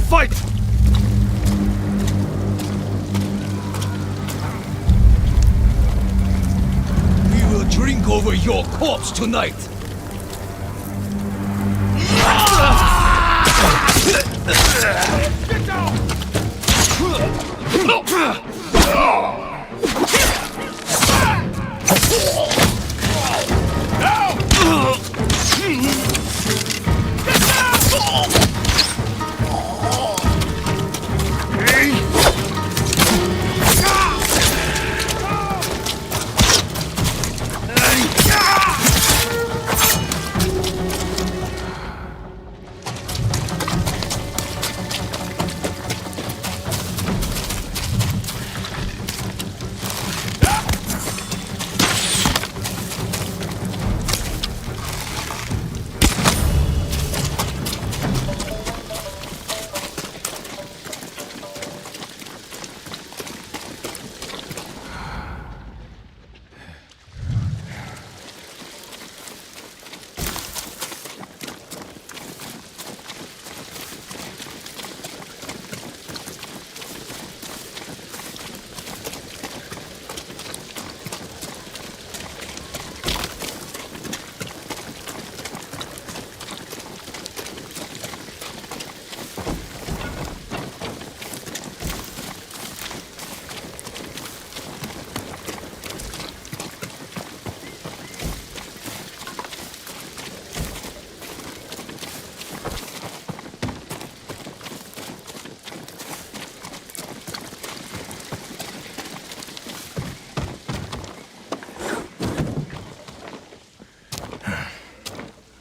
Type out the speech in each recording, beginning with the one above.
fight! We will drink over your corpse tonight! Get down!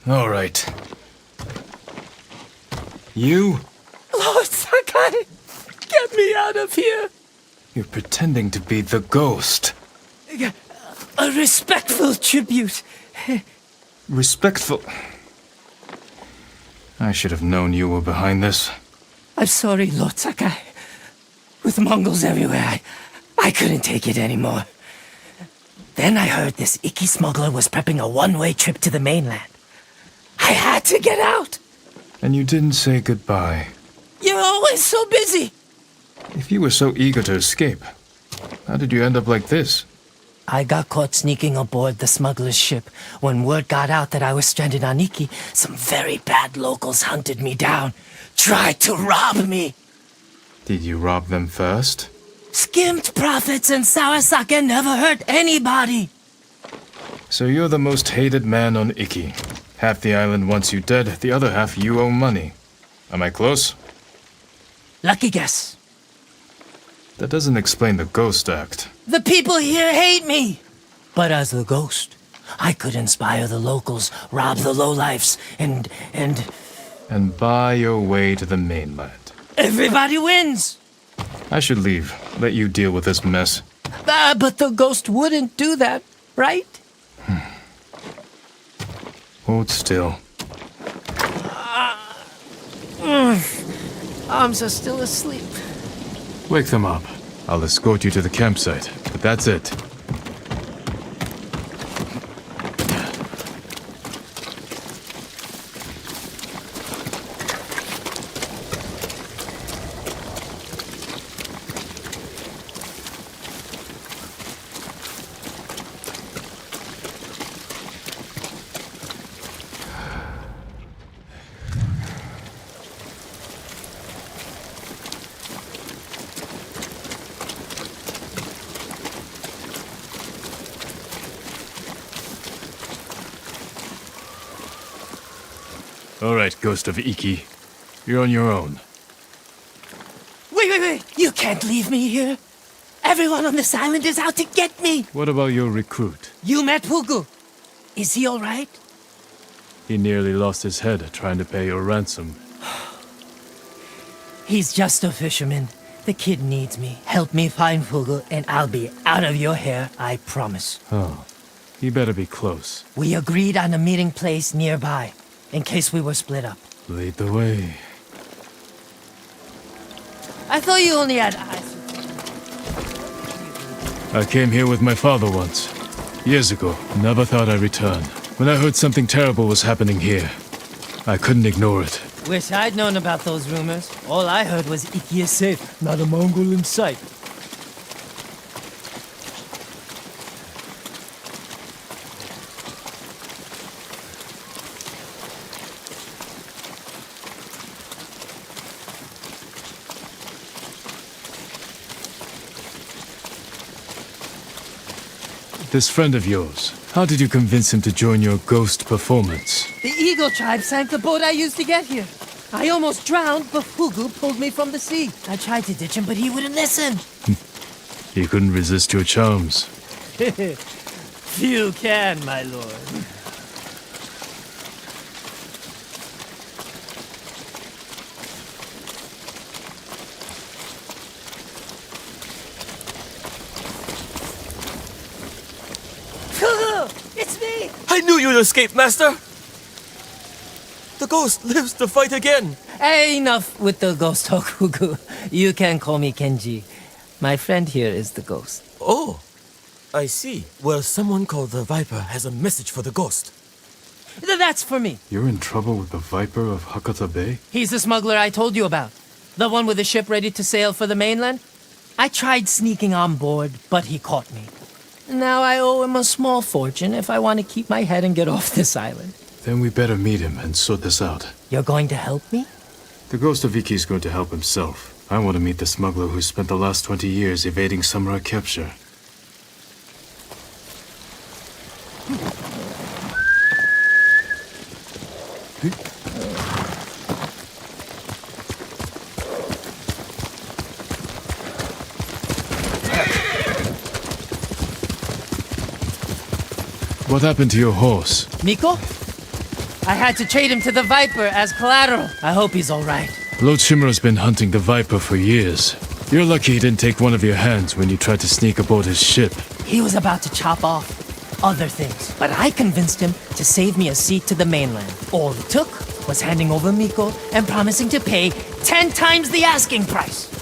All right. You? Lord Sakai! Get me out of here! You're pretending to be the ghost. A respectful tribute. Respectful. I should have known you were behind this. I'm sorry, Lord Sakai. With Mongols everywhere, I couldn't take it anymore. Then I heard this Ikki smuggler was prepping a one-way trip to the mainland. I had to get out! And you didn't say goodbye. You're always so busy! If you were so eager to escape, how did you end up like this? I got caught sneaking aboard the smuggler's ship. When word got out that I was stranded on Ikki, some very bad locals hunted me down, tried to rob me. Did you rob them first? Skimmed profits and sour sake never hurt anybody. So you're the most hated man on Ikki. Half the island wants you dead, the other half you owe money. Am I close? Lucky guess. That doesn't explain the ghost act. The people here hate me. But as the ghost, I could inspire the locals, rob the lowlifes, and... And buy your way to the mainland. Everybody wins. I should leave. Let you deal with this mess. But the ghost wouldn't do that, right? Hold still. Arms are still asleep. Wake them up. I'll escort you to the campsite, but that's it. All right, Ghost of Ikki. You're on your own. Wait. You can't leave me here. Everyone on this island is out to get me. What about your recruit? You met Pugu. Is he all right? He nearly lost his head trying to pay your ransom. He's just a fisherman. The kid needs me. Help me find Pugu and I'll be out of your hair, I promise. Oh, he better be close. We agreed on a meeting place nearby, in case we were split up. Lead the way. I thought you only had eyes. I came here with my father once. Years ago. Never thought I'd return. When I heard something terrible was happening here, I couldn't ignore it. Wish I'd known about those rumors. All I heard was Ikki is safe, not a Mongol in sight. This friend of yours, how did you convince him to join your ghost performance? The Eagle tribe sank the boat I used to get here. I almost drowned, but Fugu pulled me from the sea. I tried to ditch him, but he wouldn't listen. He couldn't resist your charms. Few can, my lord. It's me! I knew you'd escape, Master! The ghost lives to fight again! Hey, enough with the ghost talk, Fugu. You can call me Kenji. My friend here is the ghost. Oh, I see. Well, someone called the Viper has a message for the ghost. That's for me. You're in trouble with the Viper of Hakata Bay? He's the smuggler I told you about. The one with the ship ready to sail for the mainland. I tried sneaking on board, but he caught me. Now I owe him a small fortune if I want to keep my head and get off this island. Then we better meet him and sort this out. You're going to help me? The ghost of Ikki is going to help himself. I want to meet the smuggler who spent the last 20 years evading samurai capture. What happened to your horse? Miko? I had to trade him to the Viper as collateral. I hope he's all right. Lord Shimura's been hunting the Viper for years. You're lucky he didn't take one of your hands when you tried to sneak aboard his ship. He was about to chop off other things, but I convinced him to save me a seat to the mainland. All it took was handing over Miko and promising to pay 10 times the asking price.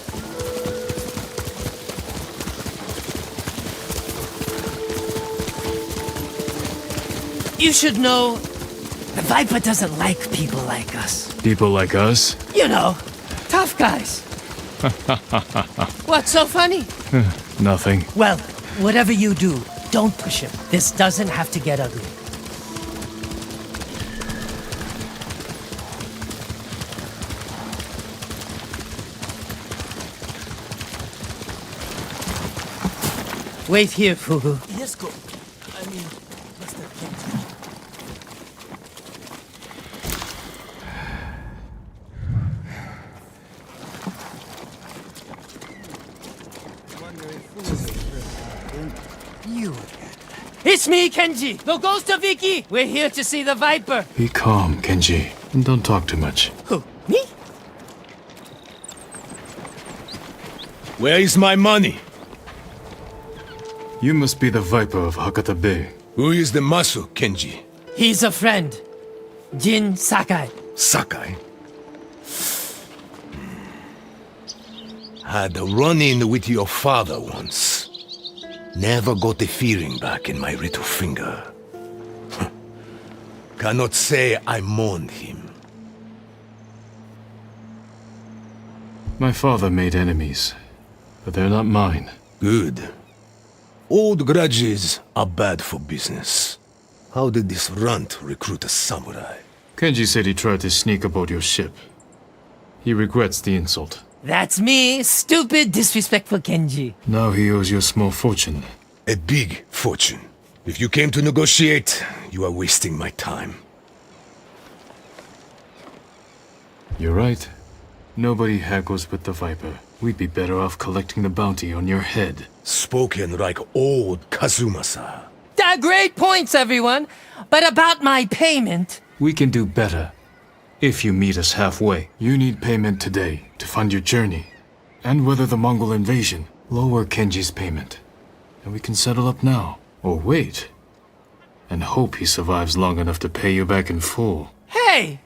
You should know, the Viper doesn't like people like us. People like us? You know, tough guys. What's so funny? Nothing. Well, whatever you do, don't push him. This doesn't have to get ugly. Wait here, Fugu. Yes, go. I mean, Master Kenji. It's me, Kenji, the ghost of Ikki. We're here to see the Viper. Be calm, Kenji, and don't talk too much. Who? Me? Where is my money? You must be the Viper of Hakata Bay. Who is the Masu, Kenji? He's a friend. Jin Sakai. Sakai. Had a run-in with your father once. Never got the feeling back in my little finger. Cannot say I mourned him. My father made enemies, but they're not mine. Good. Old grudges are bad for business. How did this runt recruit a samurai? Kenji said he tried to sneak aboard your ship. He regrets the insult. That's me, stupid, disrespectful Kenji. Now he owes you a small fortune. A big fortune. If you came to negotiate, you are wasting my time. You're right. Nobody haggles with the Viper. We'd be better off collecting the bounty on your head. Spoken like old Kazumasa. Great points, everyone. But about my payment... We can do better. If you meet us halfway, you need payment today to fund your journey. And weather the Mongol invasion. Lower Kenji's payment. And we can settle up now. Or wait. And hope he survives long enough to pay you back in full. Hey!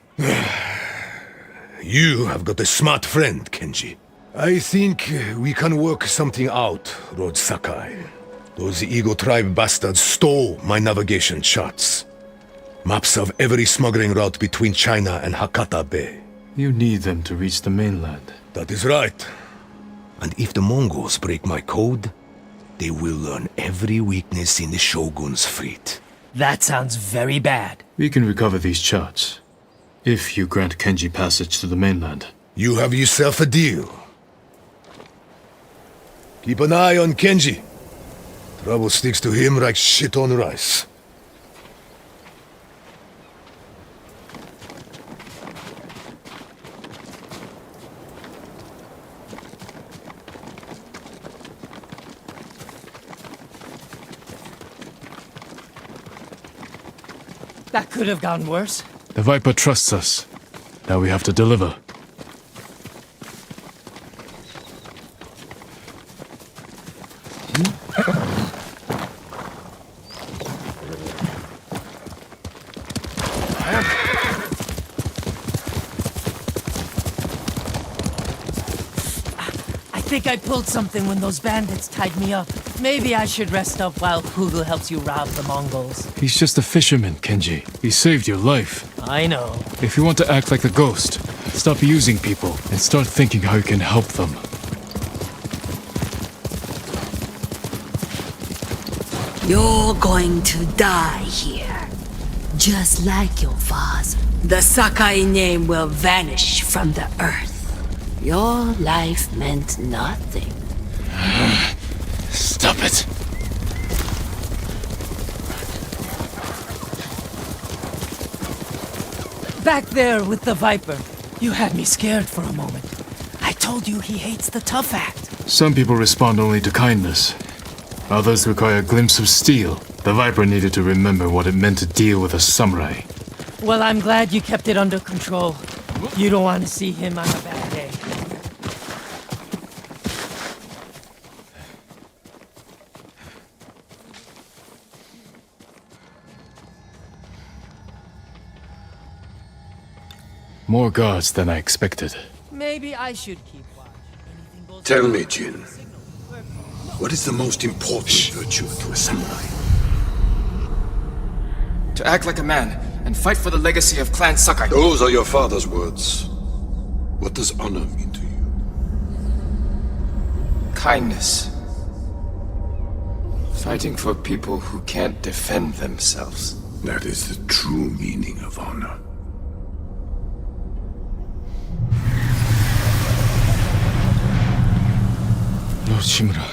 You have got a smart friend, Kenji. I think we can work something out, Lord Sakai. Those Eagle Tribe bastards stole my navigation charts. Maps of every smuggling route between China and Hakata Bay. You need them to reach the mainland. That is right. And if the Mongols break my code, they will learn every weakness in the Shogun's fleet. That sounds very bad. We can recover these charts, if you grant Kenji passage to the mainland. You have yourself a deal. Keep an eye on Kenji. Trouble sticks to him like shit on rice. That could have gone worse. The Viper trusts us. Now we have to deliver. I think I pulled something when those bandits tied me up. Maybe I should rest up while Hugel helps you rob the Mongols. He's just a fisherman, Kenji. He saved your life. I know. If you want to act like a ghost, stop using people and start thinking how you can help them. You're going to die here. Just like your father. The Sakai name will vanish from the earth. Your life meant nothing. Stop it. Back there with the Viper. You had me scared for a moment. I told you he hates the tough act. Some people respond only to kindness. Others require a glimpse of steel. The Viper needed to remember what it meant to deal with a samurai. Well, I'm glad you kept it under control. You don't want to see him on a bad day. More guards than I expected. Maybe I should keep watch. Anything goes Tell wrong, me, Jin, what is the most important virtue to a samurai? To act like a man and fight for the legacy of Clan Sakai. Those are your father's words. What does honor mean to you? Kindness. Fighting for people who can't defend themselves. That is the true meaning of honor. Lord Shimura.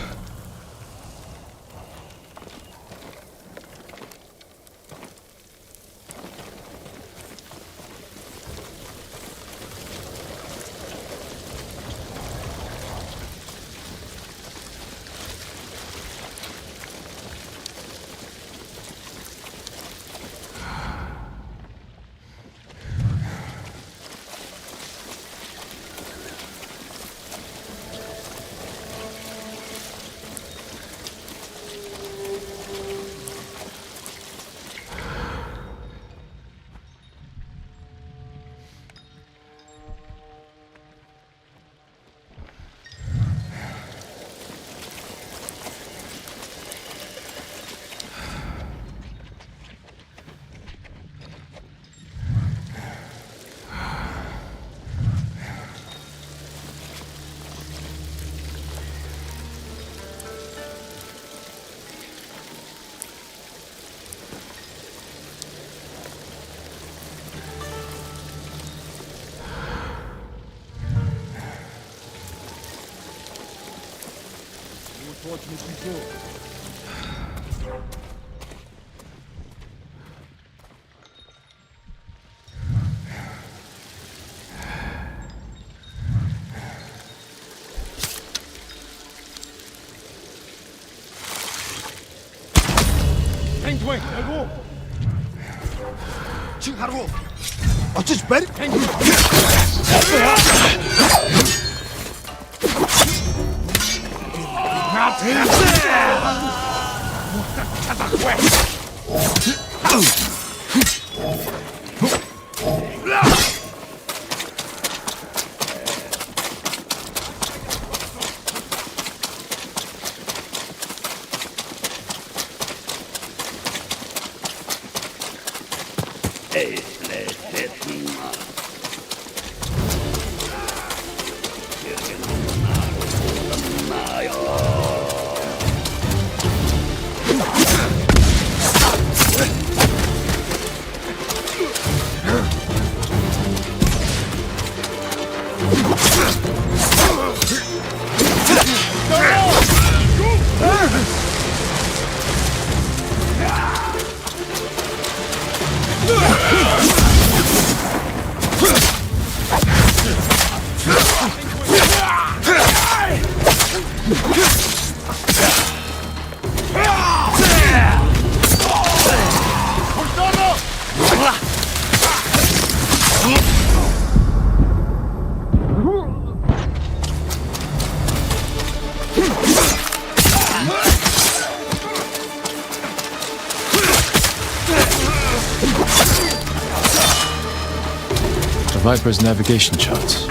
Viper's navigation charts.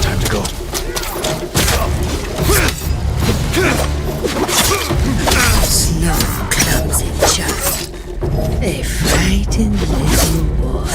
Time to go. Slow, clumsy child. A frightened little boy.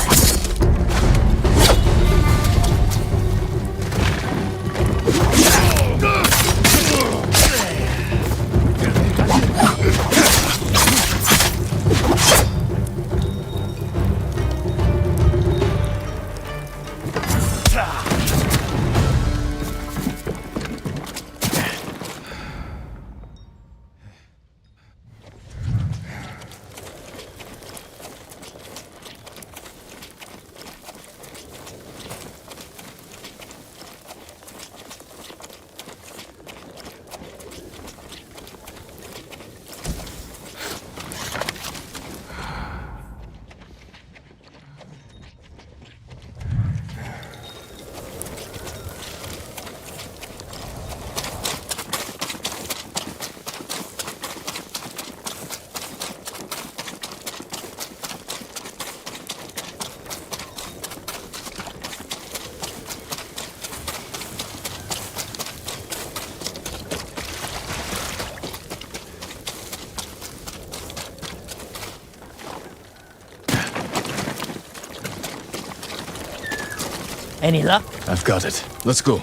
Any luck? I've got it. Let's go.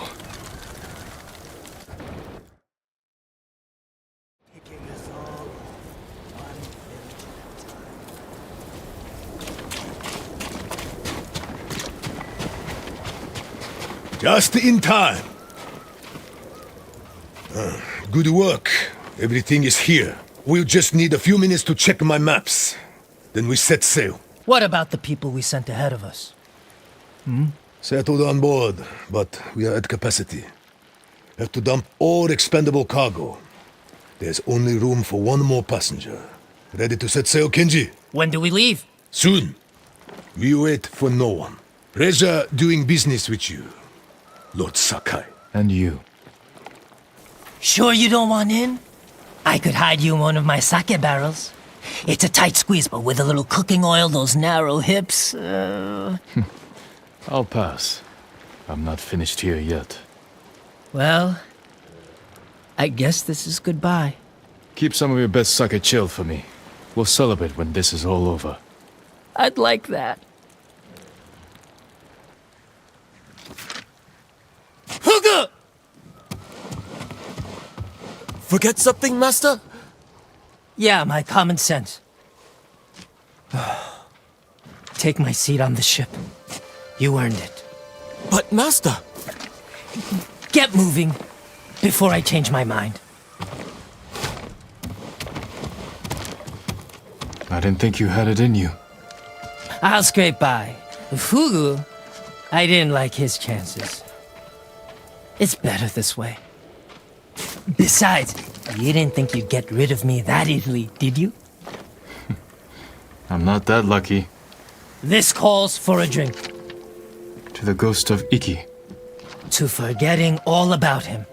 Just in time. Good work. Everything is here. We'll just need a few minutes to check my maps. Then we set sail. What about the people we sent ahead of us? Settled on board, but we are at capacity. Have to dump all expendable cargo. There's only room for one more passenger. Ready to set sail, Kenji? When do we leave? Soon. We wait for no one. Pleasure doing business with you, Lord Sakai. And you. Sure you don't want in? I could hide you in one of my sake barrels. It's a tight squeeze, but with a little cooking oil, those narrow hips. I'll pass. I'm not finished here yet. Well, I guess this is goodbye. Keep some of your best sake chilled for me. We'll celebrate when this is all over. I'd like that. Huga! Forget something, Master? Yeah, my common sense. Take my seat on the ship. You earned it. But, Master... Get moving before I change my mind. I didn't think you had it in you. I'll scrape by. Fugu, I didn't like his chances. It's better this way. Besides, you didn't think you'd get rid of me that easily, did you? I'm not that lucky. This calls for a drink. To the ghost of Ikki. To forgetting all about him.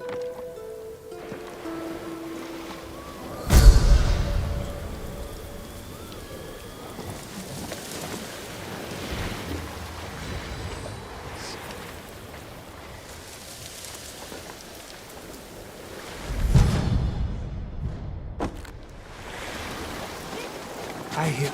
I hear.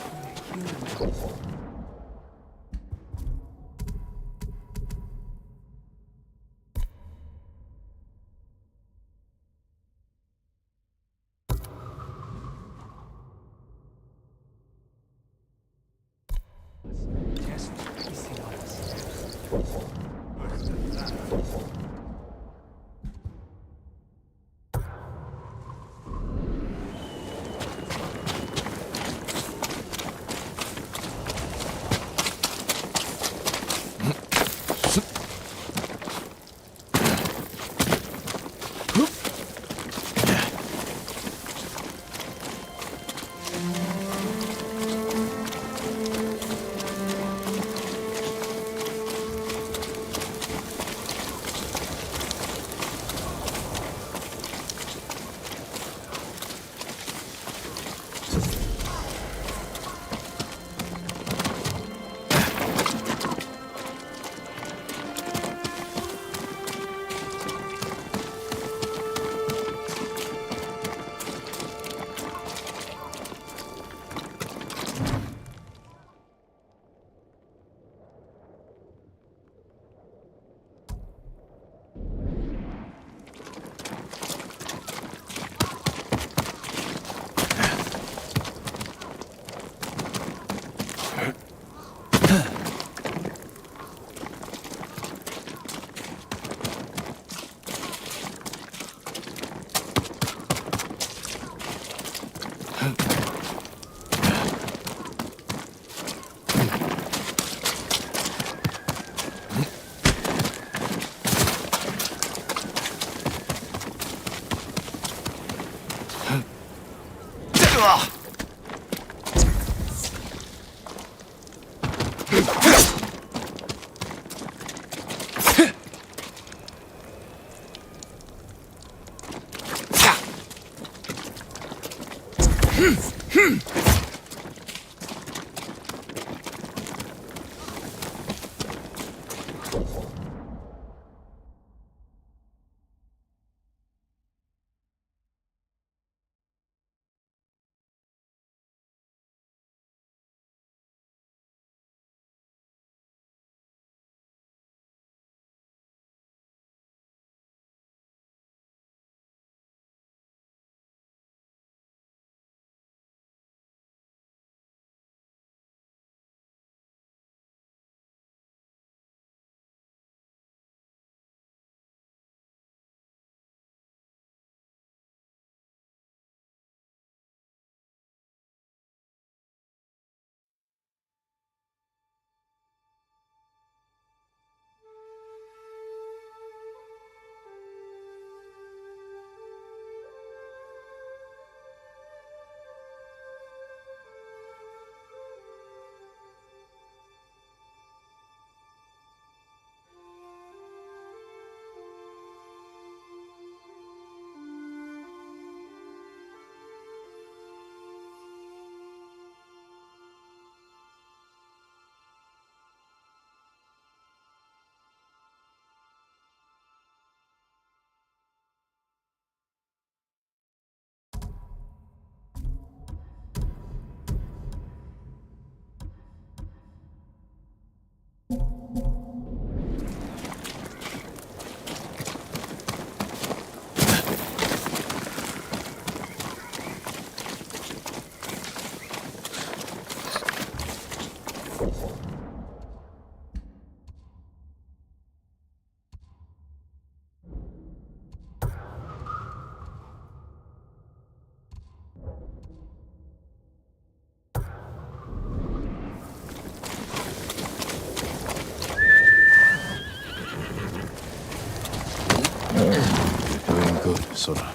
Doing good, Sora.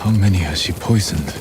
How many has she poisoned?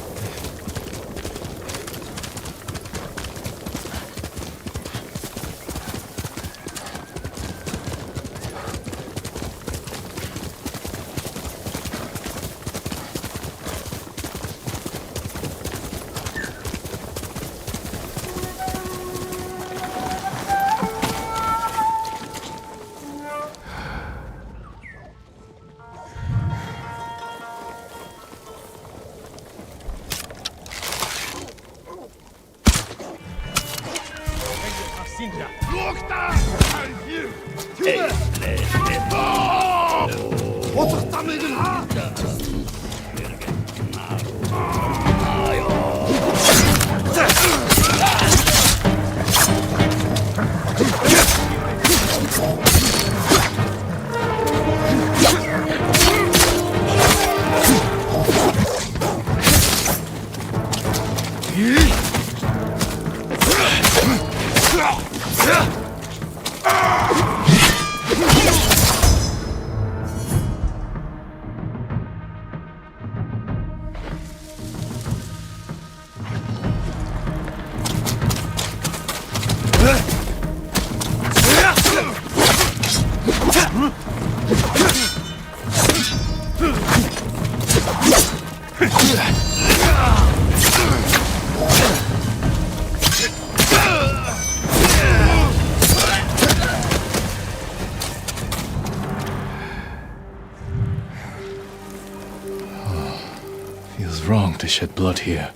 Feels wrong to shed blood here.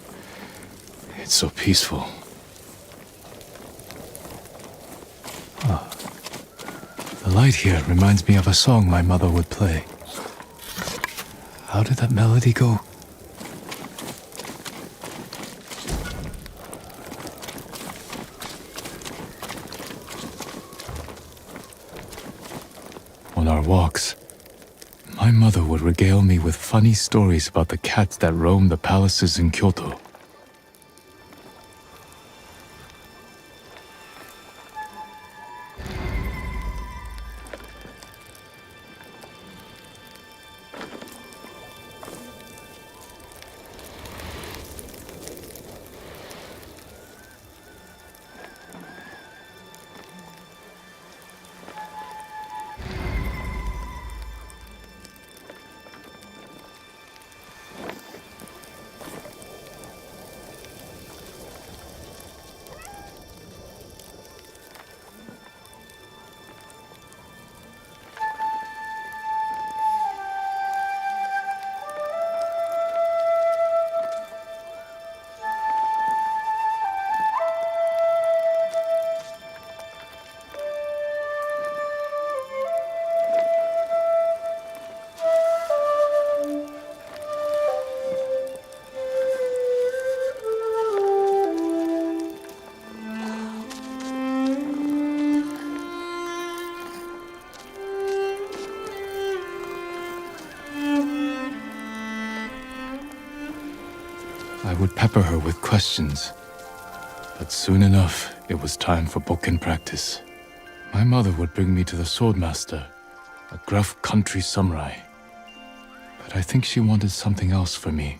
It's so peaceful. The light here reminds me of a song my mother would play. How did that melody go? On our walks, my mother would regale me with funny stories about the cats that roam the palaces in Kyoto. I would pepper her with questions, but soon enough, it was time for bokken practice. My mother would bring me to the swordmaster, a gruff country samurai. But I think she wanted something else for me.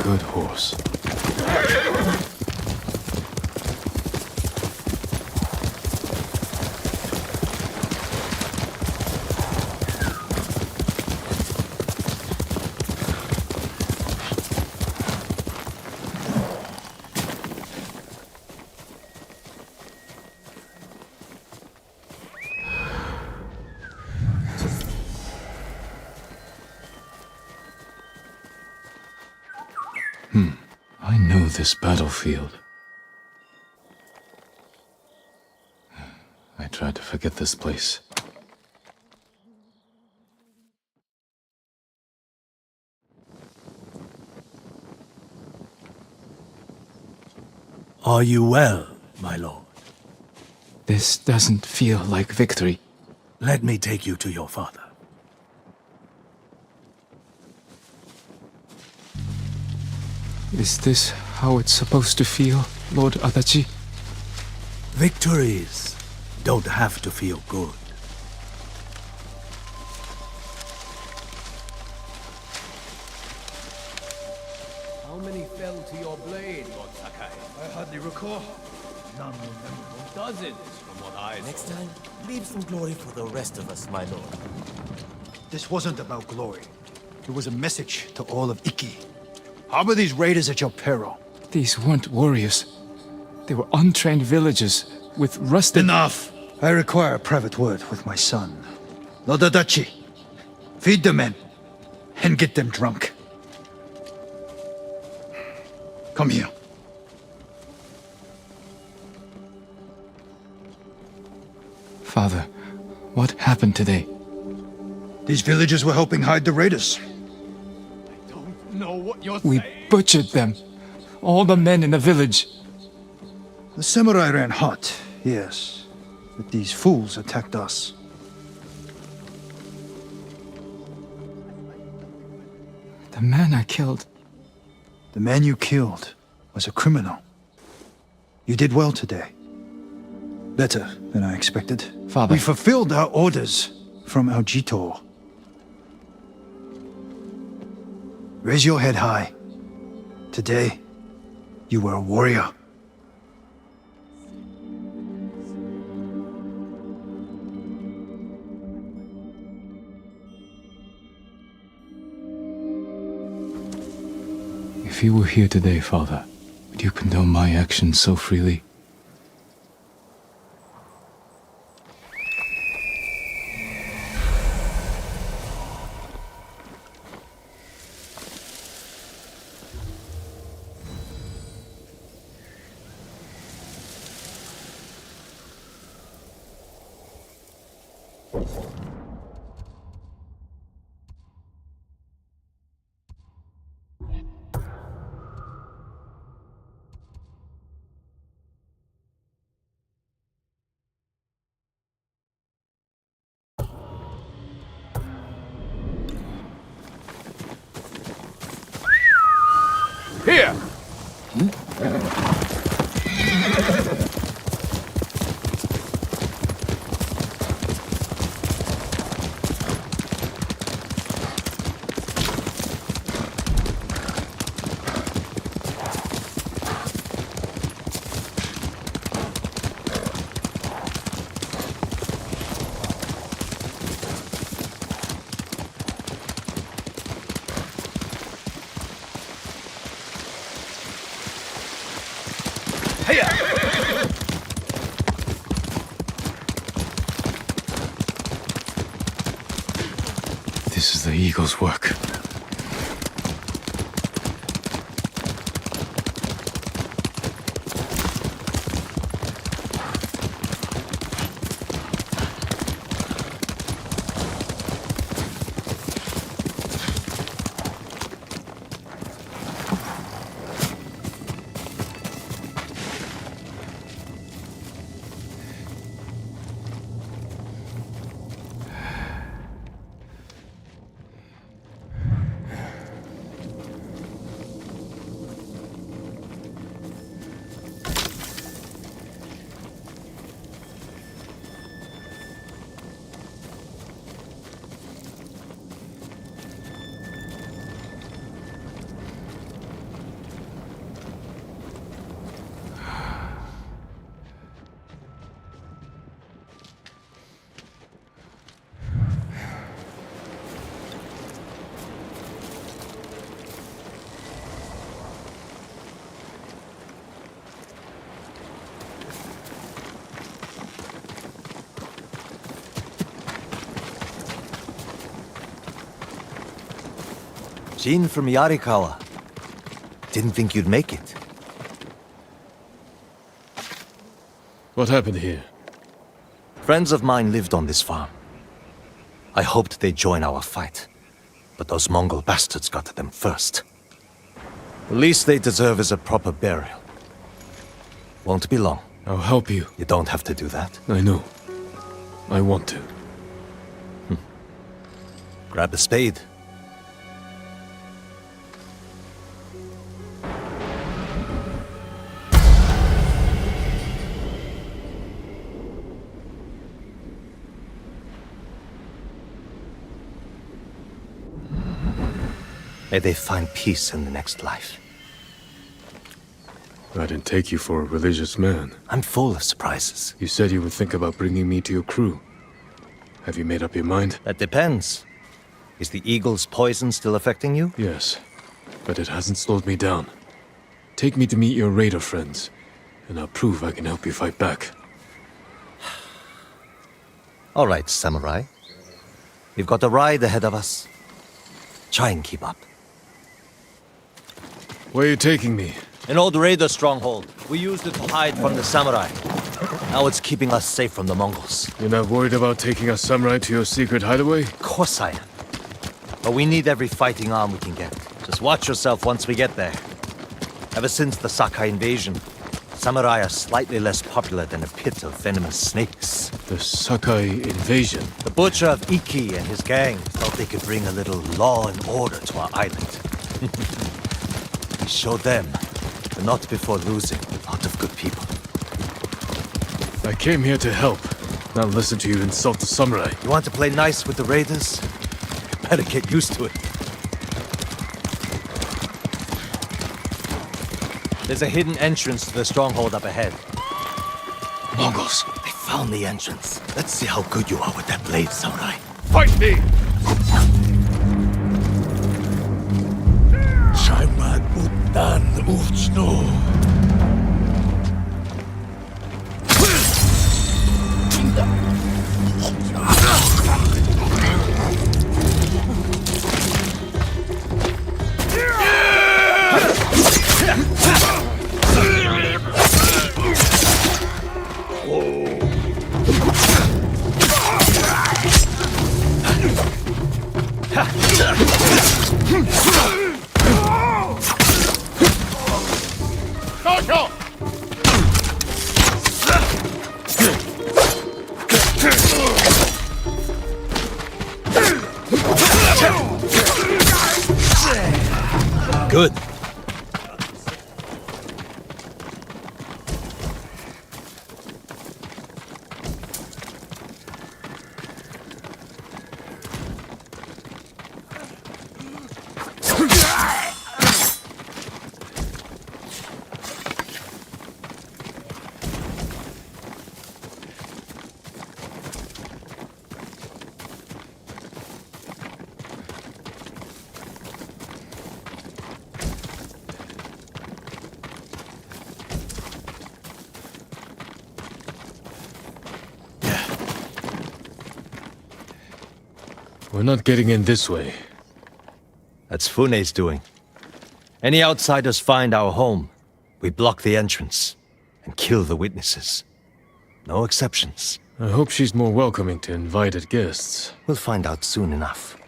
Good horse. I know this battlefield. I tried to forget this place. Are you well, my lord? This doesn't feel like victory. Let me take you to your father. Is this how it's supposed to feel, Lord Adachi? Victories don't have to feel good. How many fell to your blade, Lord Sakai? I hardly recall. None memorable. Dozens, from what I saw. Next time, leave some glory for the rest of us, my lord. This wasn't about glory. It was a message to all of Ikki. Harbor these raiders at your peril. These weren't warriors. They were untrained villagers with rusted... Enough! I require a private word with my son. Lord Adachi, feed the men and get them drunk. Come here. Father, what happened today? These villagers were helping hide the raiders. We butchered them. All the men in the village. The samurai ran hot, yes. But these fools attacked us. The man I killed. The man you killed was a criminal. You did well today. Better than I expected. Father. We fulfilled our orders from our Jitor. Raise your head high. Today, you were a warrior. If you were here today, Father, would you condone my actions so freely? Here! This is the Eagle's work. Jin from Yarikawa. Didn't think you'd make it. What happened here? Friends of mine lived on this farm. I hoped they'd join our fight, but those Mongol bastards got to them first. The least they deserve is a proper burial. Won't be long. I'll help you. You don't have to do that. I know. I want to. Grab a spade. May they find peace in the next life. I didn't take you for a religious man. I'm full of surprises. You said you would think about bringing me to your crew. Have you made up your mind? That depends. Is the eagle's poison still affecting you? Yes, but it hasn't slowed me down. Take me to meet your raider friends, and I'll prove I can help you fight back. All right, samurai. We've got a ride ahead of us. Try and keep up. Where are you taking me? An old raider stronghold. We used it to hide from the samurai. Now it's keeping us safe from the Mongols. You're not worried about taking a samurai to your secret hideaway? Of course I am. But we need every fighting arm we can get. Just watch yourself once we get there. Ever since the Sakai invasion, samurai are slightly less popular than a pit of venomous snakes. The Sakai invasion. The butcher of Ikki and his gang thought they could bring a little law and order to our island. We showed them, but not before losing a lot of good people. I came here to help, not listen to you insult the samurai. You want to play nice with the raiders? You better get used to it. There's a hidden entrance to the stronghold up ahead. Mongols! They found the entrance. Let's see how good you are with that blade, samurai. Fight me! Shaiman Utan Uchno. Good. We're not getting in this way. That's Fune's doing. Any outsiders find our home, we block the entrance and kill the witnesses. No exceptions. I hope she's more welcoming to invited guests. We'll find out soon enough.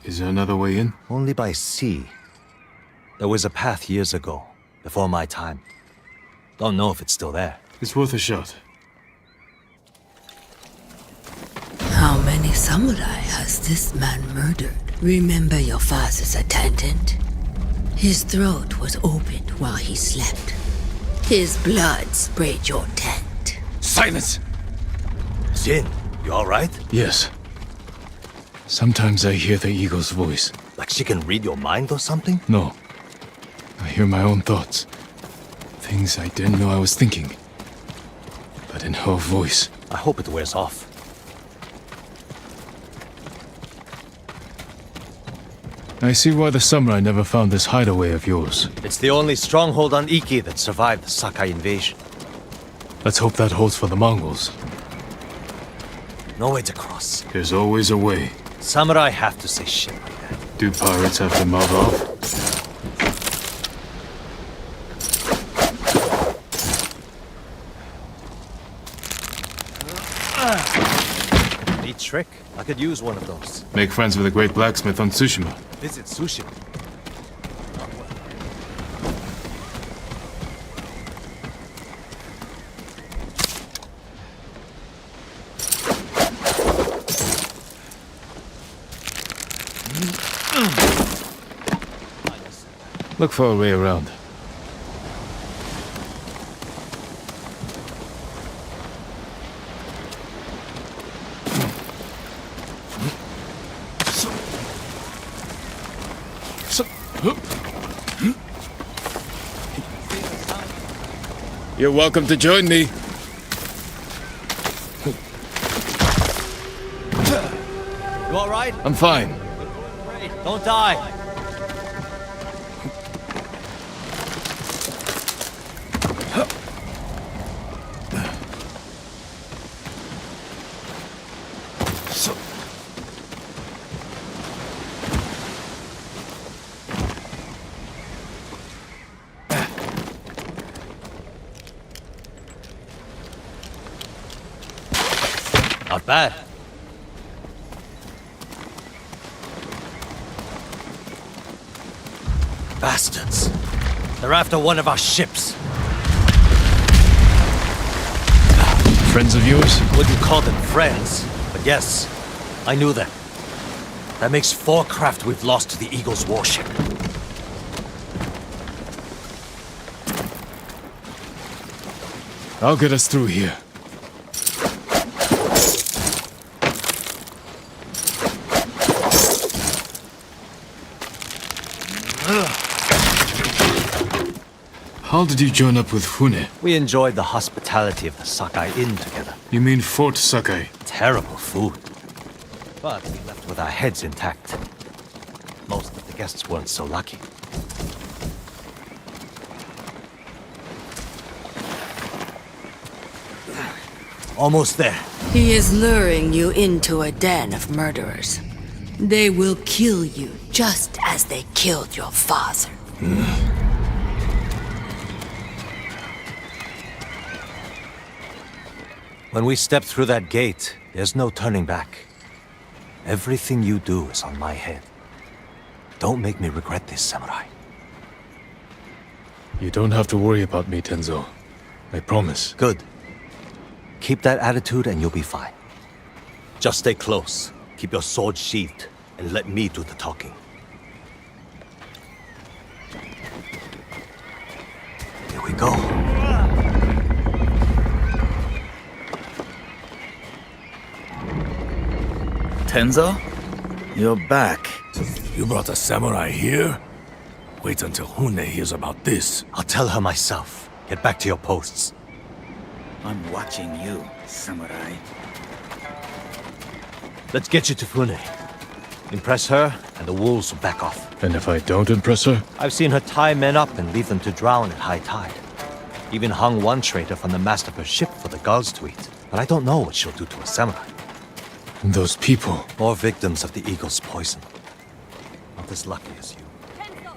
Is there another way in? Only by sea. There was a path years ago, before my time. Don't know if it's still there. It's worth a shot. How many samurai has this man murdered? Remember your father's attendant? His throat was opened while he slept. His blood sprayed your tent. Silence! Jin, you alright? Yes. Sometimes I hear the eagle's voice. Like she can read your mind or something? No. I hear my own thoughts. Things I didn't know I was thinking. But in her voice. I hope it wears off. I see why the samurai never found this hideaway of yours. It's the only stronghold on Ikki that survived the Sakai invasion. Let's hope that holds for the Mongols. No way to cross. There's always a way. Samurai have to say shit like that. Do pirates have to mouth off? Neat trick. I could use one of those. Make friends with a great blacksmith on Tsushima. Visit Tsushima. Look for a way around. You're welcome to join me. You alright? I'm fine. Don't die. Not bad. Bastards. They're after one of our ships. Friends of yours? Wouldn't call them friends, but yes, I knew them. That makes 4 craft we've lost to the Eagle's warship. I'll get us through here. How did you join up with Fune? We enjoyed the hospitality of the Sakai Inn together. You mean Fort Sakai? Terrible food. But we left with our heads intact. Most of the guests weren't so lucky. Almost there. He is luring you into a den of murderers. They will kill you just as they killed your father. When we step through that gate, there's no turning back. Everything you do is on my head. Don't make me regret this, Samurai. You don't have to worry about me, Tenzo. I promise. Good. Keep that attitude and you'll be fine. Just stay close, keep your sword sheathed, and let me do the talking. Here we go. Tenzo? You're back. You brought a samurai here? Wait until Hune hears about this. I'll tell her myself. Get back to your posts. I'm watching you, samurai. Let's get you to Fune. Impress her, and the wolves will back off. And if I don't impress her? I've seen her tie men up and leave them to drown at high tide. Even hung one traitor from the mast of her ship for the gulls to eat. But I don't know what she'll do to a samurai. And those people. More victims of the eagle's poison. Not as lucky as you. Tenzo!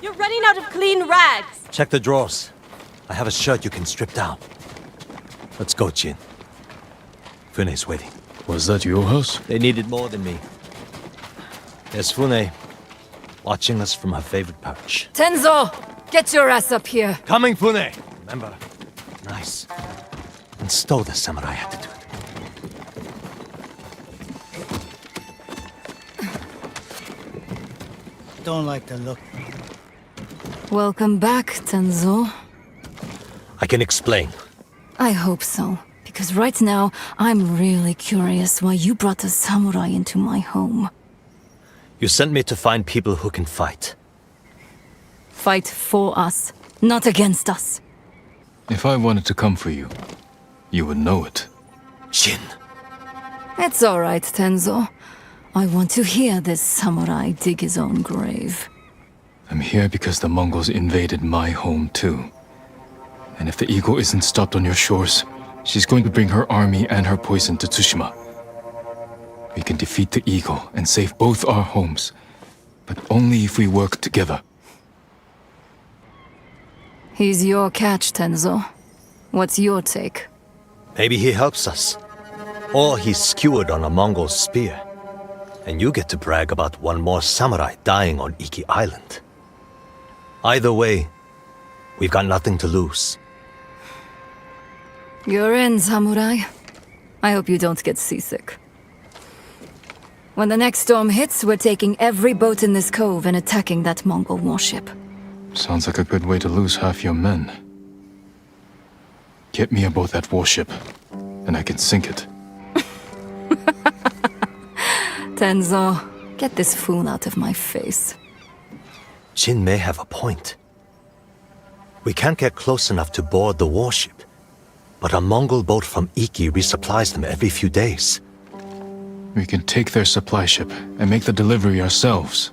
You're running out of clean rags! Check the drawers. I have a shirt you can strip down. Let's go, Jin. Fune's waiting. Was that your house? They needed more than me. There's Fune, watching us from her favorite perch. Tenzo! Get your ass up here! Coming, Fune! Remember, nice and stow the samurai attitude. Don't like the look. Welcome back, Tenzo. I can explain. I hope so. Because right now, I'm really curious why you brought a samurai into my home. You sent me to find people who can fight. Fight for us, not against us. If I wanted to come for you, you would know it. Jin. It's all right, Tenzo. I want to hear this samurai dig his own grave. I'm here because the Mongols invaded my home too. And if the eagle isn't stopped on your shores, she's going to bring her army and her poison to Tsushima. We can defeat the eagle and save both our homes, but only if we work together. He's your catch, Tenzo. What's your take? Maybe he helps us. Or he's skewered on a Mongol spear. And you get to brag about one more samurai dying on Ikki Island. Either way, we've got nothing to lose. You're in, samurai. I hope you don't get seasick. When the next storm hits, we're taking every boat in this cove and attacking that Mongol warship. Sounds like a good way to lose half your men. Get me aboard that warship, and I can sink it. Tenzo, get this fool out of my face. Jin may have a point. We can't get close enough to board the warship, but a Mongol boat from Ikki resupplies them every few days. We can take their supply ship and make the delivery ourselves.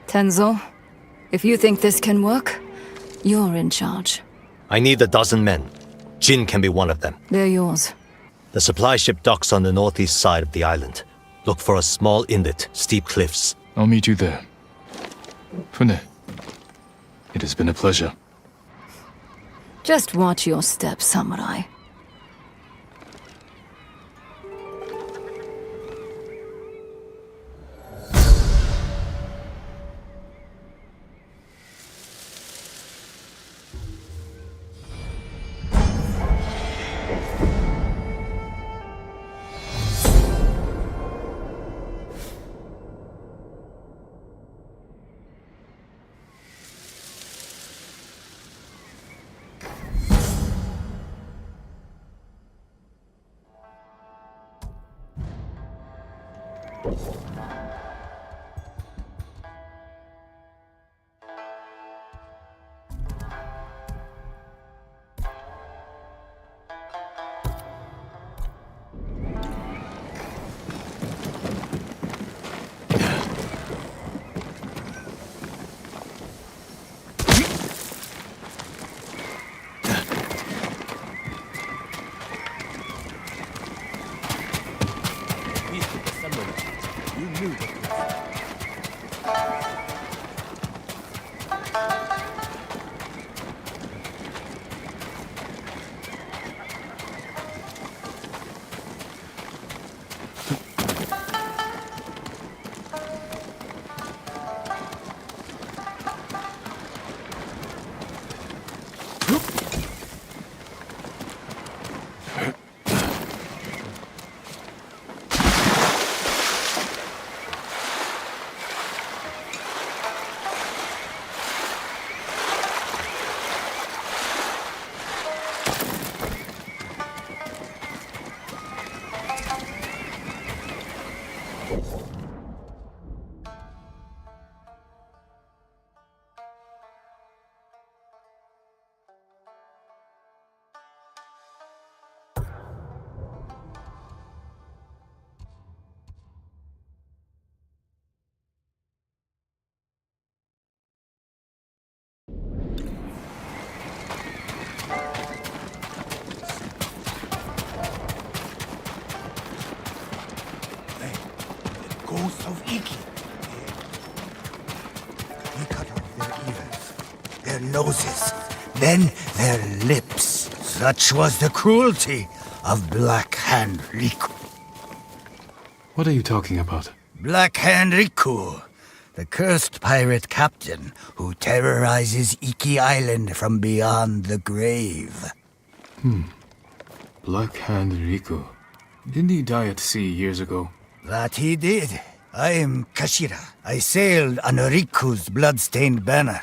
Tenzo, if you think this can work, you're in charge. I need 12 men. Jin can be one of them. They're yours. The supply ship docks on the northeast side of the island. Look for a small inlet, steep cliffs. I'll meet you there. Fune, it has been a pleasure. Just watch your step, samurai. Ghost of Ikki. He cut off their ears, their noses, then their lips. Such was the cruelty of Black Hand Riku. What are you talking about? Black Hand Riku, the cursed pirate captain who terrorizes Ikki Island from beyond the grave. Black Hand Riku. Didn't he die at sea years ago? That he did. I am Kashira. I sailed on Riku's blood-stained banner.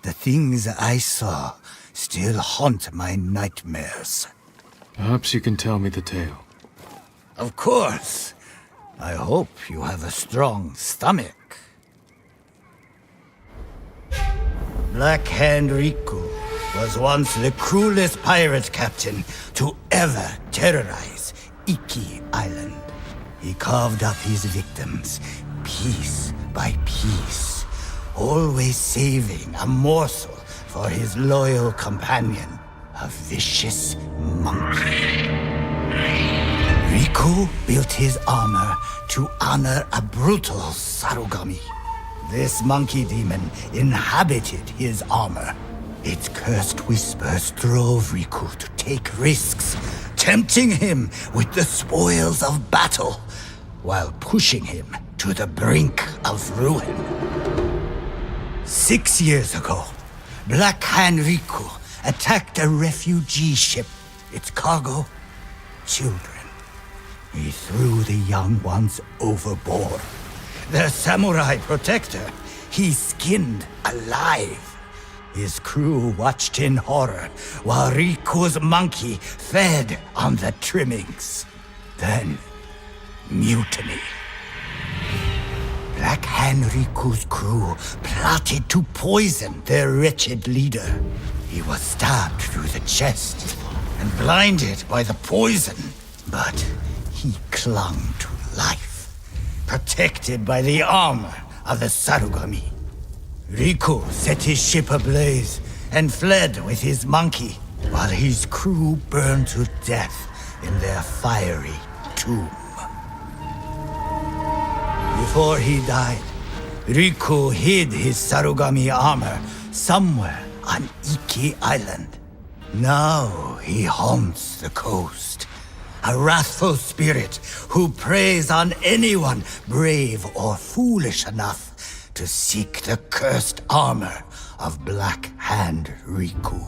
The things I saw still haunt my nightmares. Perhaps you can tell me the tale. Of course. I hope you have a strong stomach. Black Hand Riku was once the cruelest pirate captain to ever terrorize Ikki Island. He carved up his victims, piece by piece, always saving a morsel for his loyal companion, a vicious monkey. Riku built his armor to honor a brutal Sarugami. This monkey demon inhabited his armor. Its cursed whispers drove Riku to take risks, tempting him with the spoils of battle, while pushing him to the brink of ruin. 6 years ago, Black Hand Riku attacked a refugee ship. Its cargo, children. He threw the young ones overboard. Their samurai protector, he skinned alive. His crew watched in horror while Riku's monkey fed on the trimmings. Then, mutiny. Black Hand Riku's crew plotted to poison their wretched leader. He was stabbed through the chest and blinded by the poison, but he clung to life, protected by the armor of the Sarugami. Riku set his ship ablaze and fled with his monkey, while his crew burned to death in their fiery tomb. Before he died, Riku hid his Sarugami armor somewhere on Ikki Island. Now he haunts the coast, a wrathful spirit who preys on anyone brave or foolish enough to seek the cursed armor of Black Hand Riku.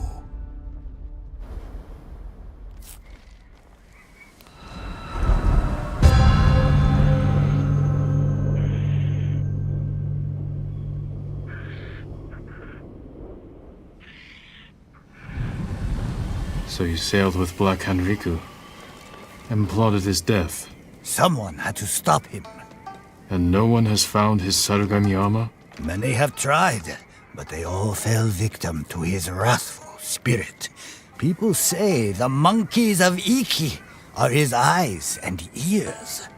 So you sailed with Black Hand Riku and plotted his death. Someone had to stop him. And no one has found his Sarugami-ama? Many have tried, but they all fell victim to his wrathful spirit. People say the monkeys of Ikki are his eyes and ears.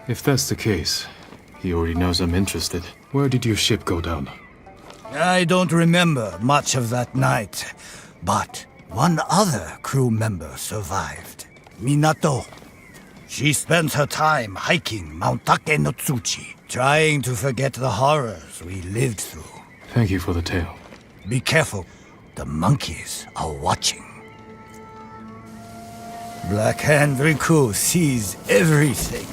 If that's the case, he already knows I'm interested. Where did your ship go down? I don't remember much of that night, but one other crew member survived. Minato. She spent her time hiking Mount Take no Tsuchi, trying to forget the horrors we lived through. Thank you for the tale. Be careful. The monkeys are watching. Black Hand Riku sees everything.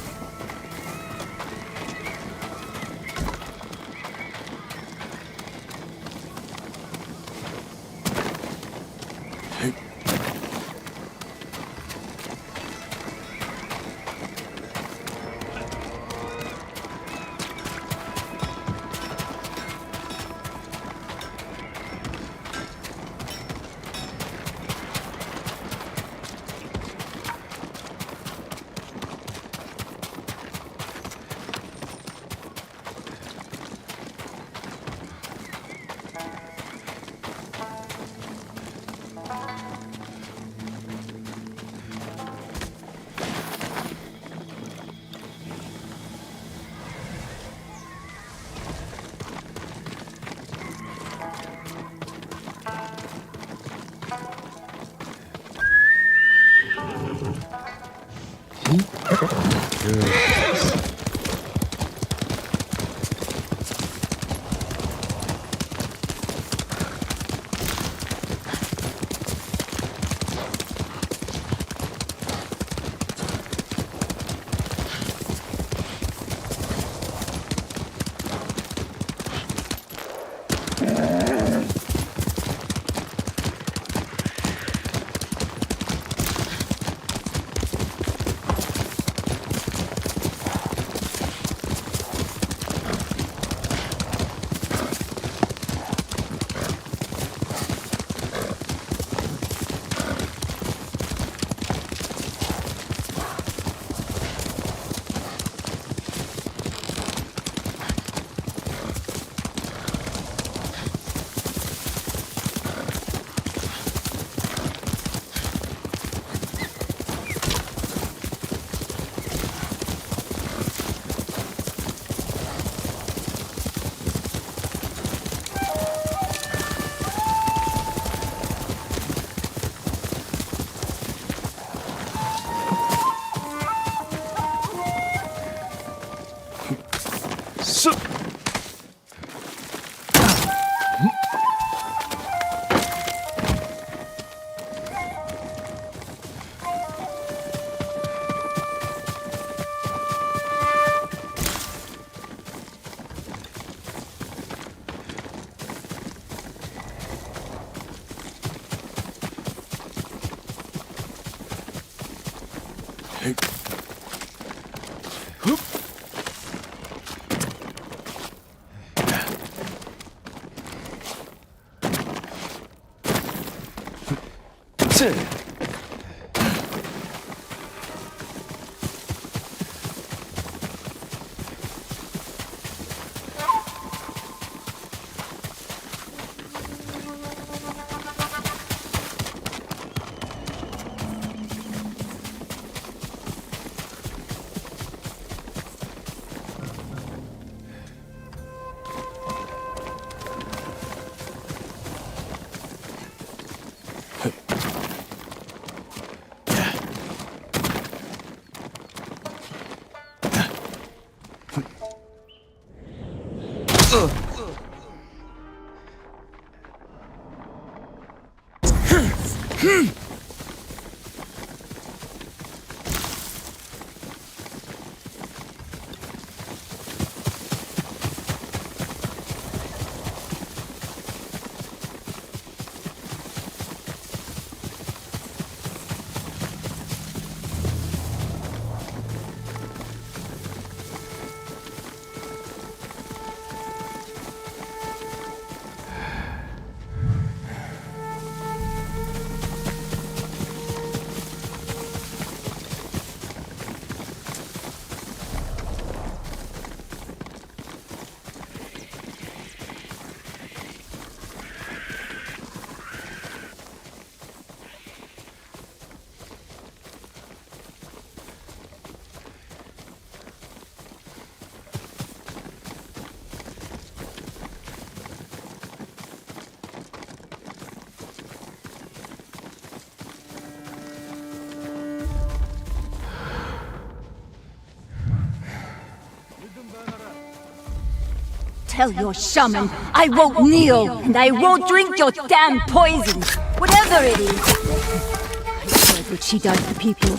Tell your shaman I won't kneel and I won't drink your damn poison. Whatever it is. I heard what she does to people.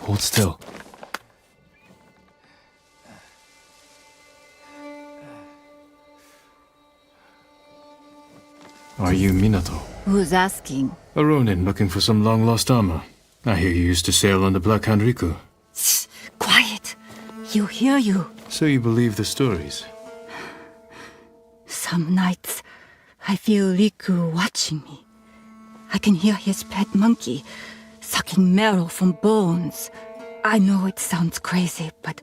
Hold still. Are you Minato? Who's asking? A Ronin looking for some long-lost armor. I hear you used to sail on the Black Hand Riku. Shh, quiet. He'll hear you. So you believe the stories? Some nights, I feel Riku watching me. I can hear his pet monkey sucking marrow from bones. I know it sounds crazy, but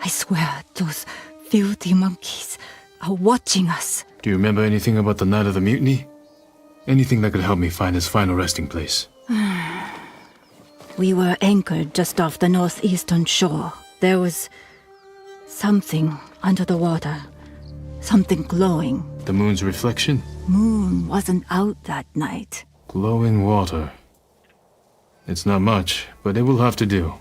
I swear those filthy monkeys are watching us. Do you remember anything about the night of the mutiny? Anything that could help me find his final resting place? We were anchored just off the northeastern shore. There was something under the water. Something glowing. The moon's reflection? Moon wasn't out that night. Glowing water. It's not much, but it will have to do.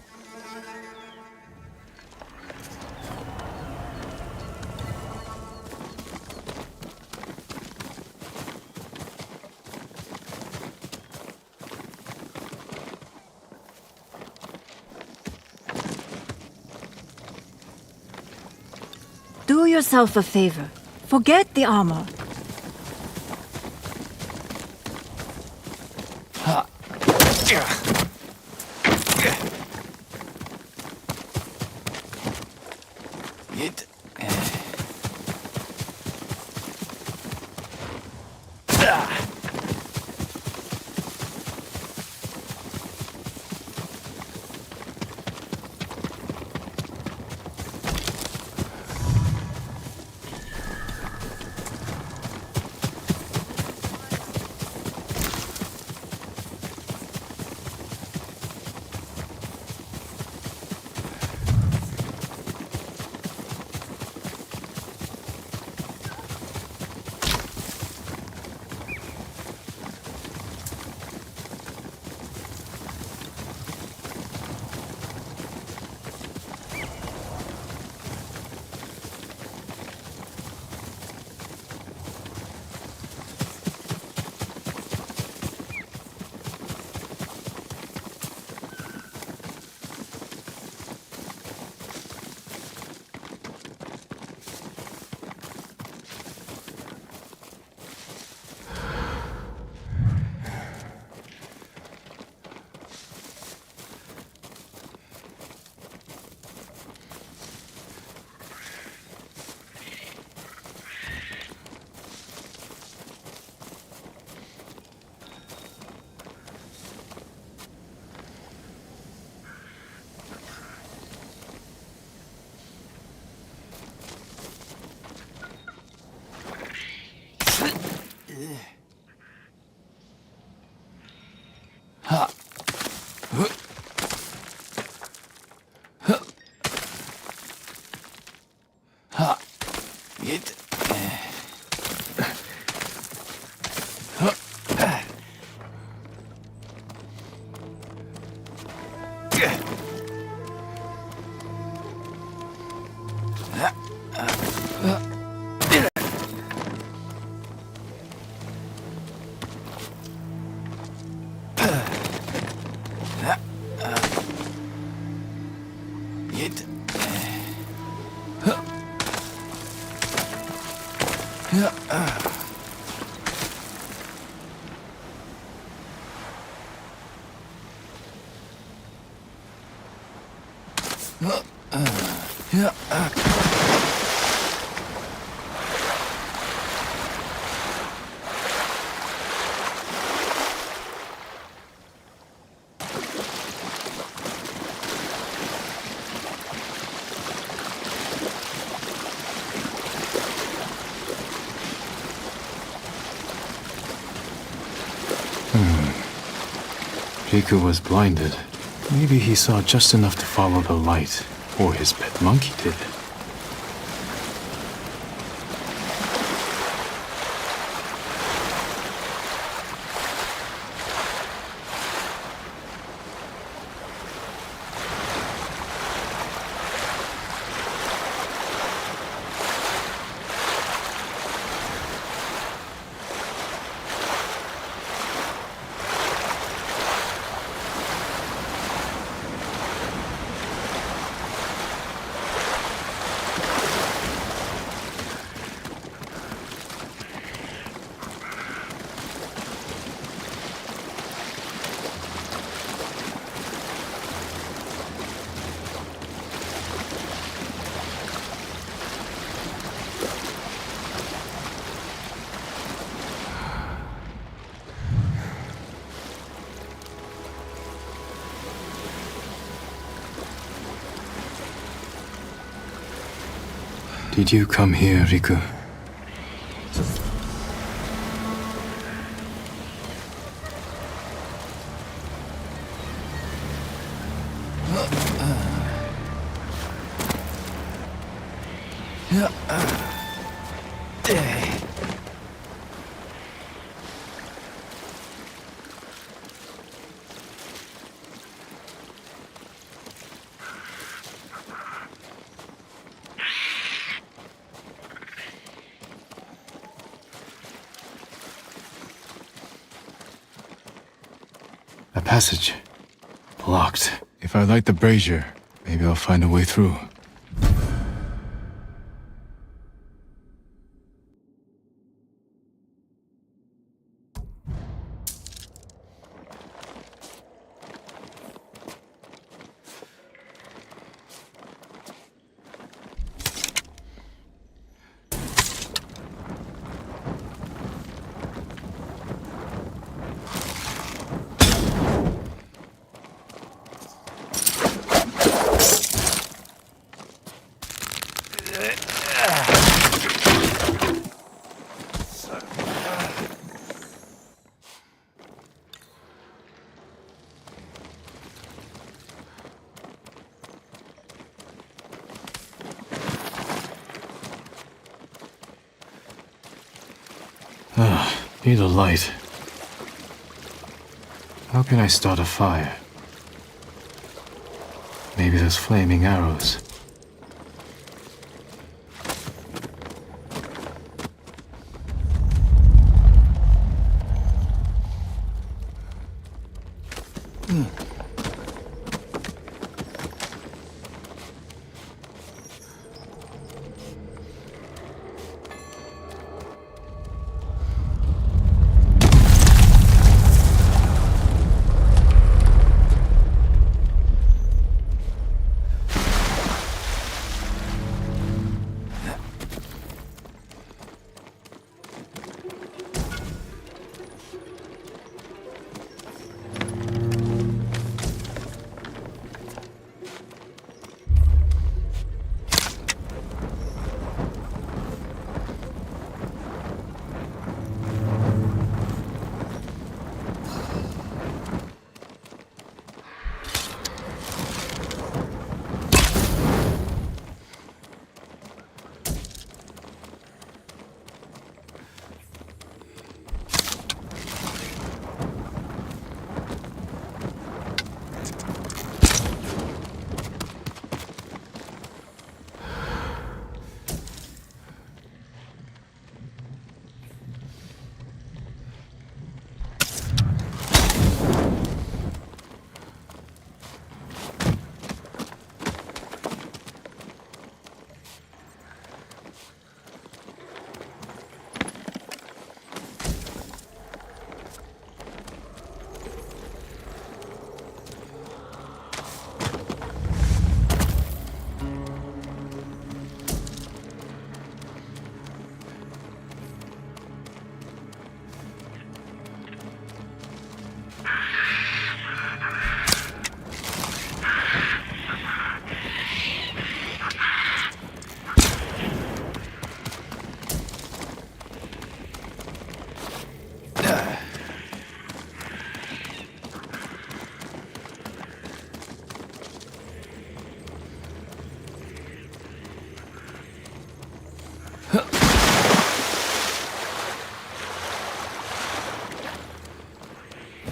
Do yourself a favor. Forget the armor. Riku was blinded. Maybe he saw just enough to follow the light, or his pet monkey did. Did you come here, Riku? A passage. Blocked. If I light the brazier, maybe I'll find a way through. Need a light. How can I start a fire? Maybe those flaming arrows.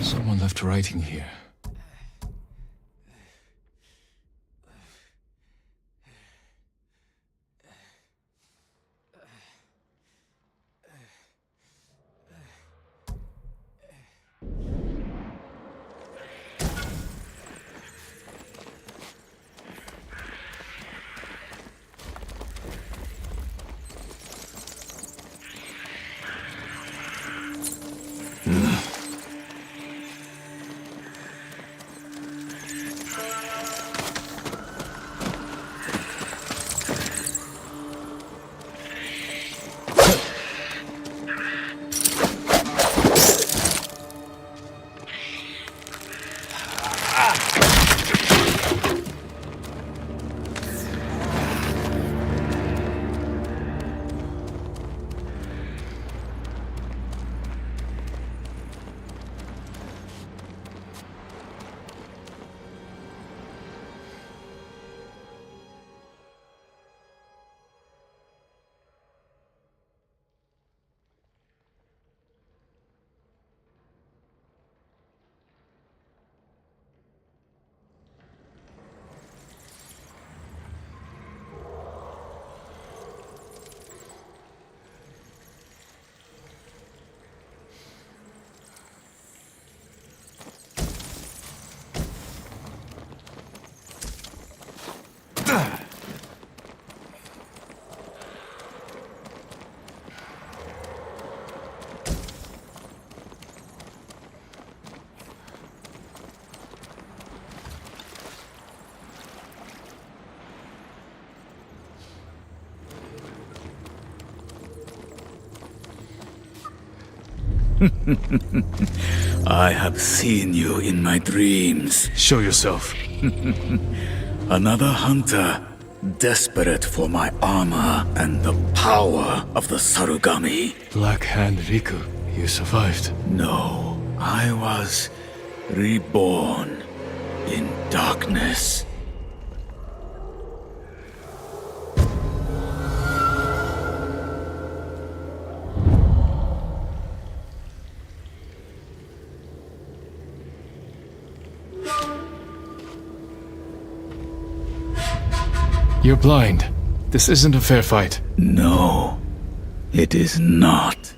Someone left writing here. I have seen you in my dreams. Show yourself. Another hunter, desperate for my armor and the power of the Sarugami. Black Hand Riku, you survived. No, I was reborn in darkness. You're blind. This isn't a fair fight. No, it is not.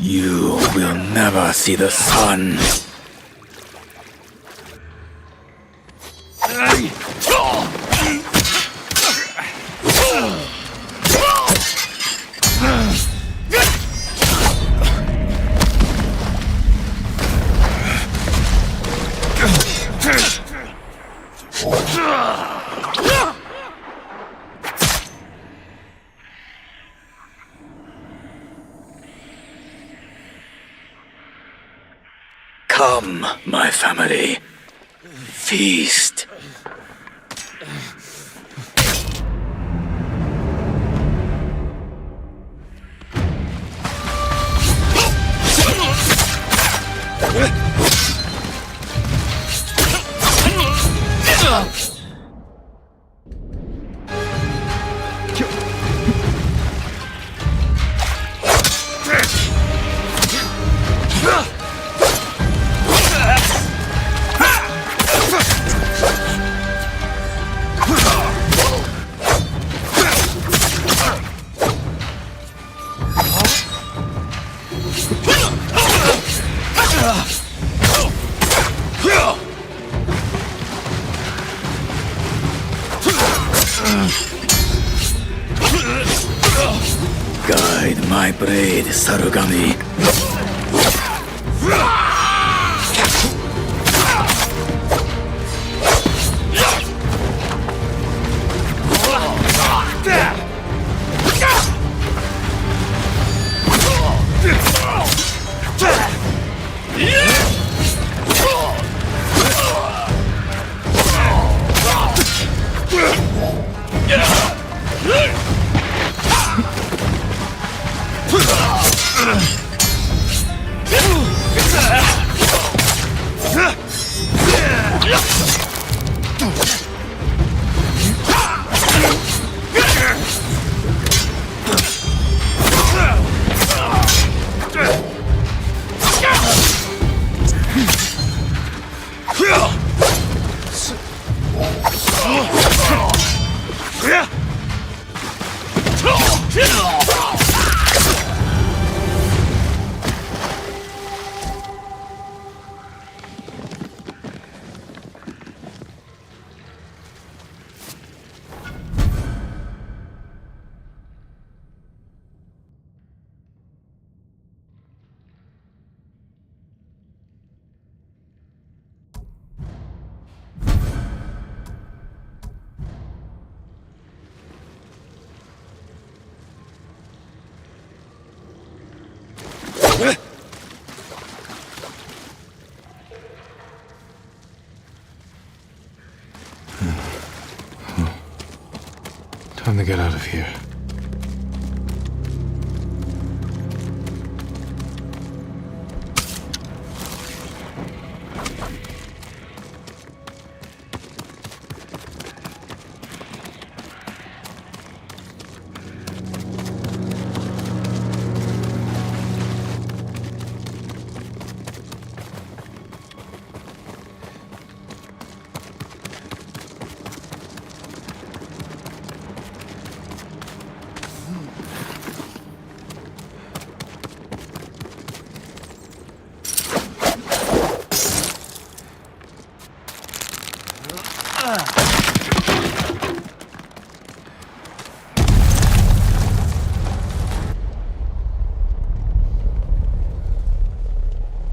You will never see the sun. Come, my family. Feast. Guide my blade, Sarugami. Time to get out of here.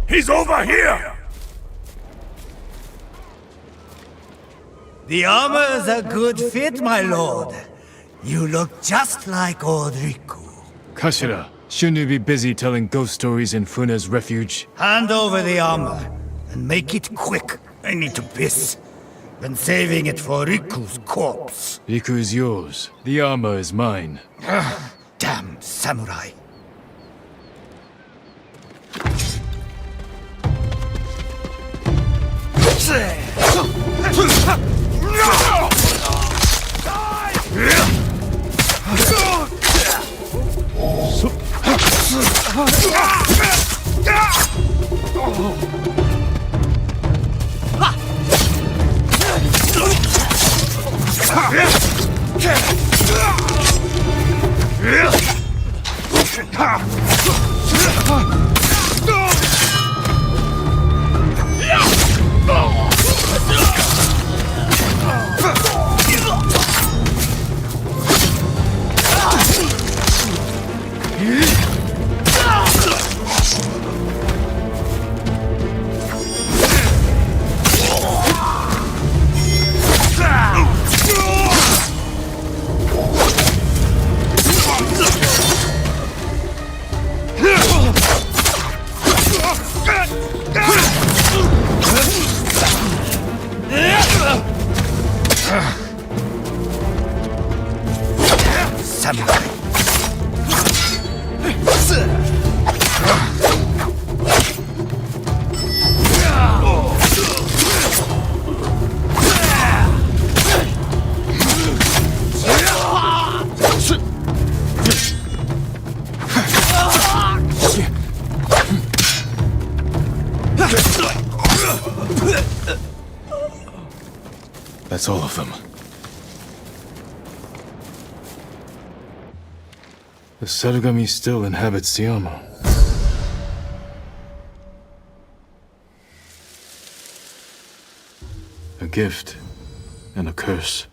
He's over here! The armor is a good fit, my lord. You look just like old Riku. Kashira, shouldn't you be busy telling ghost stories in Funa's refuge? Hand over the armor, and make it quick. I need to piss. Been saving it for Riku's corpse. Riku is yours. The armor is mine. Damn samurai. That's all of them. The Sarugami still inhabits the armor. A gift and a curse.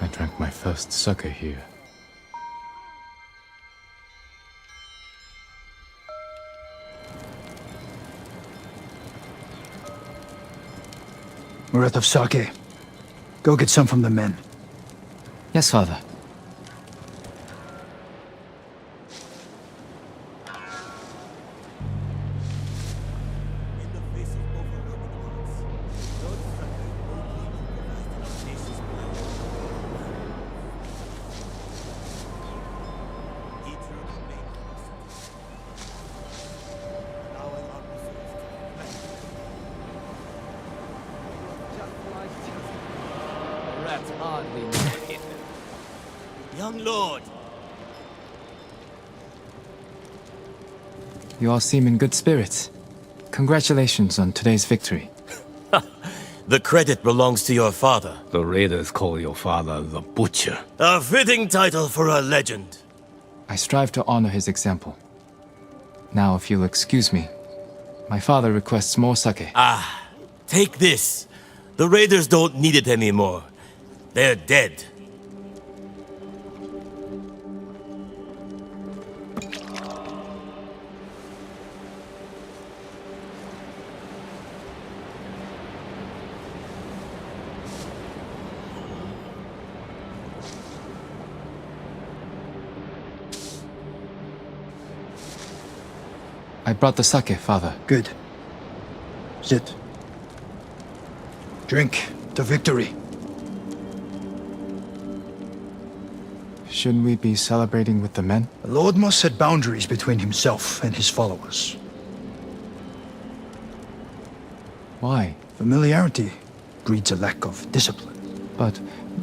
I drank my first sake here. We're out of sake. Go get some from the men. Yes, father. That's hardly naked. Young lord. You all seem in good spirits. Congratulations on today's victory. The credit belongs to your father. The raiders call your father the Butcher. A fitting title for a legend. I strive to honor his example. Now, if you'll excuse me, my father requests more sake. Ah, take this. The raiders don't need it anymore. They're dead. I brought the sake, father. Good. Sit. Drink to victory. Shouldn't we be celebrating with the men? The Lord must set boundaries between himself and his followers. Why? Familiarity breeds a lack of discipline. But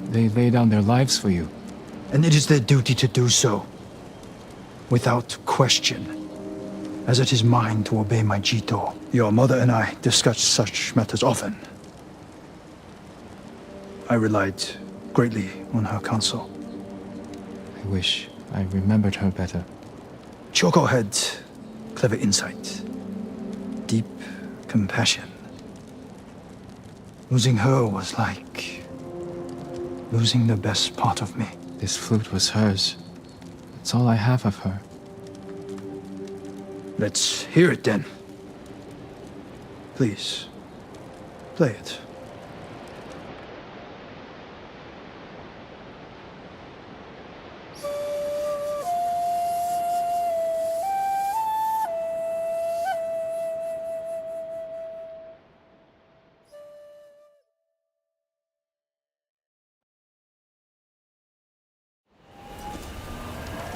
they lay down their lives for you. And it is their duty to do so, without question, as it is mine to obey my Jito. Your mother and I discuss such matters often. I relied greatly on her counsel. I wish I remembered her better. Choco had clever insight, deep compassion. Losing her was like losing the best part of me. This flute was hers. It's all I have of her. Let's hear it then. Please, play it.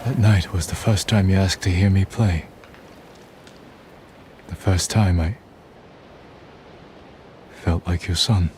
That night was the first time you asked to hear me play. The first time I felt like your son.